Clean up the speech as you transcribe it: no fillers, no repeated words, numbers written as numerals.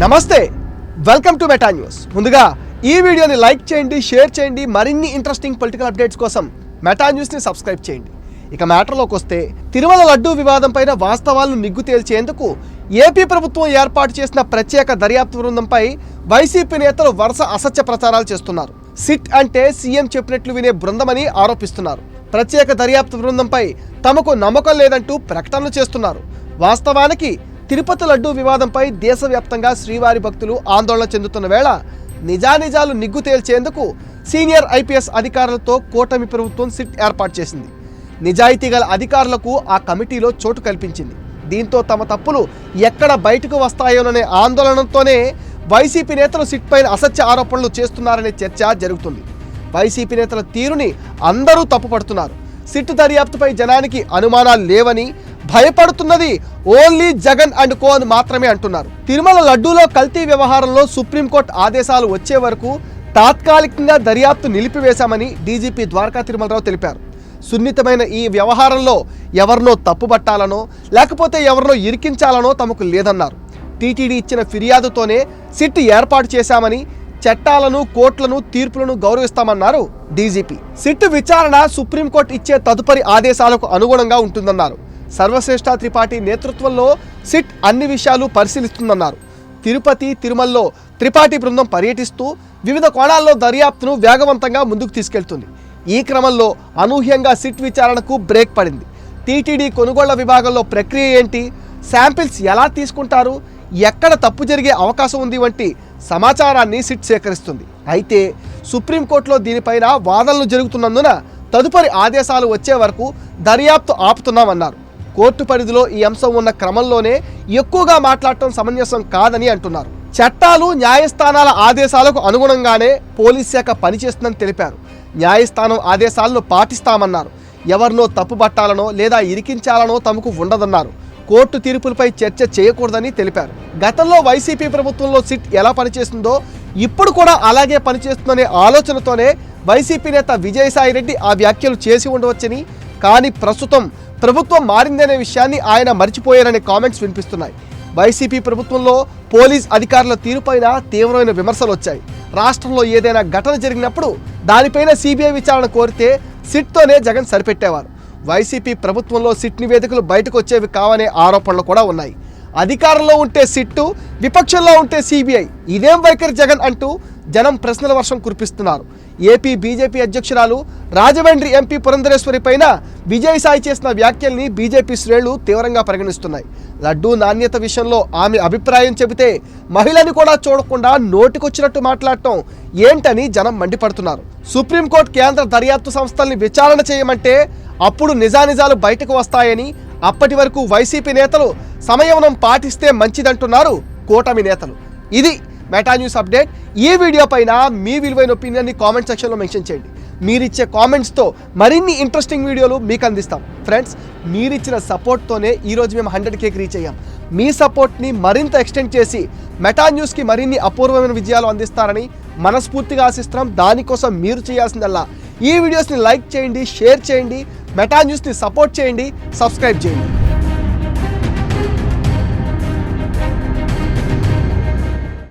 నమస్తే, welcome to meta news. ముందుగా ఈ వీడియోని లైక్ చేయండి, షేర్ చేయండి. మరిన్ని ఇంట్రెస్టింగ్ పొలిటికల్ అప్డేట్స్ కోసం మెటా న్యూస్ని సబ్స్క్రైబ్ చేయండి. ఇక మ్యాటర్లోకి వస్తే, తిరుమల లడ్డూ వివాదం పైన వాస్తవాలను నిగ్గు తేల్చేందుకు ఏపీ ప్రభుత్వం ఏర్పాటు చేసిన ప్రత్యేక దర్యాప్తు బృందంపై వైసీపీ నేతలు వరుస అసత్య ప్రచారాలు చేస్తున్నారు. సిట్ అంటే సీఎం చెప్పినట్లు వినే బృందమని ఆరోపిస్తున్నారు. ప్రత్యేక దర్యాప్తు బృందంపై తమకు నమ్మకం లేదంటూ ప్రకటనలు చేస్తున్నారు. వాస్తవానికి తిరుపతి లడ్డూ వివాదంపై దేశవ్యాప్తంగా శ్రీవారి భక్తులు ఆందోళన చెందుతున్న వేళ నిజానిజాలు నిగ్గు తేల్చేందుకు సీనియర్ ఐపీఎస్ అధికారులతో కూటమి ప్రభుత్వం సిట్ ఏర్పాటు చేసింది. నిజాయితీ గల అధికారులకు ఆ కమిటీలో చోటు కల్పించింది. దీంతో తమ తప్పులు ఎక్కడ బయటకు వస్తాయోననే ఆందోళనతోనే వైసీపీ నేతలు సిట్ పైన అసత్య ఆరోపణలు చేస్తున్నారనే చర్చ జరుగుతుంది. వైసీపీ నేతల తీరుని అందరూ తప్పుపడుతున్నారు. సిట్ దర్యాప్తుపై జనానికి అనుమానాలు లేవని, భయపడుతున్నది ఓన్లీ జగన్ అండ్ కో అని మాత్రమే అంటున్నారు. తిరుమల లడ్డూలో కల్తీ వ్యవహారంలో సుప్రీంకోర్టు ఆదేశాలు వచ్చే వరకు తాత్కాలికంగా దర్యాప్తు నిలిపివేశామని డీజీపీ ద్వారకా తిరుమలరావు తెలిపారు. సున్నితమైన ఈ వ్యవహారంలో ఎవరినో తప్పుబట్టాలనో లేకపోతే ఎవరినో ఇరికించాలనో తమకు లేదన్నారు. టీటీడీ ఇచ్చిన ఫిర్యాదుతోనే సిట్ ఏర్పాటు చేశామని, చట్టాలను, కోర్టులను, తీర్పులను గౌరవిస్తామన్నారు డీజీపీ. సిట్ విచారణ సుప్రీంకోర్టు ఇచ్చే తదుపరి ఆదేశాలకు అనుగుణంగా ఉంటుందన్నారు. సర్వశ్రేష్ఠ త్రిపాఠి నేతృత్వంలో సిట్ అన్ని విషయాలు పరిశీలిస్తుందన్నారు. తిరుపతి, తిరుమలలో త్రిపాఠి బృందం పర్యటిస్తూ వివిధ కోణాల్లో దర్యాప్తును వేగవంతంగా ముందుకు తీసుకెళ్తుంది. ఈ క్రమంలో అనూహ్యంగా సిట్ విచారణకు బ్రేక్ పడింది. టీటీడీ కొనుగోళ్ల విభాగంలో ప్రక్రియ ఏంటి, శాంపిల్స్ ఎలా తీసుకుంటారు, ఎక్కడ తప్పు జరిగే అవకాశం ఉంది వంటి సమాచారాన్ని సిట్ సేకరిస్తుంది. అయితే సుప్రీంకోర్టులో దీనిపైన వాదనలు జరుగుతున్నందున తదుపరి ఆదేశాలు వచ్చే వరకు దర్యాప్తు ఆపుతున్నామన్నారు. కోర్టు పరిధిలో ఈ అంశం ఉన్న క్రమంలోనే ఎక్కువగా మాట్లాడటం సమంజసం కాదని అంటున్నారు. చట్టాలు, న్యాయస్థానాల ఆదేశాలకు అనుగుణంగానే పోలీస్ శాఖ పనిచేస్తుందని తెలిపారు. న్యాయస్థానం ఆదేశాలను పాటిస్తామన్నారు. ఎవరినో తప్పుబట్టాలనో లేదా ఇరికించాలనో తమకు ఉండదన్నారు. కోర్టు తీర్పులపై చర్చ చేయకూడదని తెలిపారు. గతంలో వైసీపీ ప్రభుత్వంలో సిట్ ఎలా పనిచేస్తుందో ఇప్పుడు కూడా అలాగే పనిచేస్తుందనే ఆలోచనతోనే వైసీపీ నేత విజయసాయిరెడ్డి ఆ వ్యాఖ్యలు చేసి ఉండవచ్చని, కానీ ప్రస్తుతం ప్రభుత్వం మారిందనే విషయాన్ని ఆయన మర్చిపోయారనే కామెంట్స్ వినిపిస్తున్నాయి. వైసీపీ ప్రభుత్వంలో పోలీస్ అధికారుల తీరుపైన తీవ్రమైన విమర్శలు వచ్చాయి. రాష్ట్రంలో ఏదైనా ఘటన జరిగినప్పుడు దానిపైన సిబిఐ విచారణ కోరితే సిట్తోనే జగన్ సరిపెట్టేవారు. వైసీపీ ప్రభుత్వంలో సిట్ నివేదికలు బయటకు వచ్చేవి కావనే ఆరోపణలు కూడా ఉన్నాయి. అధికారంలో ఉంటే సిట్టు, విపక్షంలో ఉంటే సిబిఐ, ఇదేం వైఖరి జగన్ అంటూ జనం ప్రశ్నల వర్షం కురిపిస్తున్నారు. ఏపీ బీజేపీ అధ్యక్షురాలు, రాజమండ్రి ఎంపీ పురంధరేశ్వరి పైన విజయసాయి చేసిన వ్యాఖ్యల్ని బీజేపీ శ్రేణులు తీవ్రంగా పరిగణిస్తున్నాయి. లడ్డూ నాణ్యత విషయంలో ఆమె అభిప్రాయం చెబితే మహిళని కూడా చూడకుండా నోటికొచ్చినట్టు మాట్లాడటం ఏంటని జనం మండిపడుతున్నారు. సుప్రీంకోర్టు కేంద్ర దర్యాప్తు సంస్థల్ని విచారణ చేయమంటే అప్పుడు నిజానిజాలు బయటకు వస్తాయని, అప్పటి వరకు వైసీపీ నేతలు సంయమనం పాటిస్తే మంచిదంటున్నారు కూటమి నేతలు. ఇది మెటా న్యూస్ అప్డేట్. ఈ వీడియో పైన మీ విలువైన ఒపీనియన్ని కామెంట్ సెక్షన్లో మెన్షన్ చేయండి. మీరిచ్చే కామెంట్స్తో మరిన్ని ఇంట్రెస్టింగ్ వీడియోలు మీకు అందిస్తాం. ఫ్రెండ్స్, మీరిచ్చిన సపోర్ట్తోనే ఈరోజు మేము 100K రీచ్ అయ్యాం. మీ సపోర్ట్ని మరింత ఎక్స్టెండ్ చేసి మెటా న్యూస్కి మరిన్ని అపూర్వమైన విజయాలు అందిస్తారని మనస్ఫూర్తిగా ఆశిస్తున్నాం. దానికోసం మీరు చేయాల్సిందల్లా ఈ వీడియోస్ని లైక్ చేయండి, షేర్ చేయండి, మెటా న్యూస్ని సపోర్ట్ చేయండి, సబ్స్క్రైబ్ చేయండి.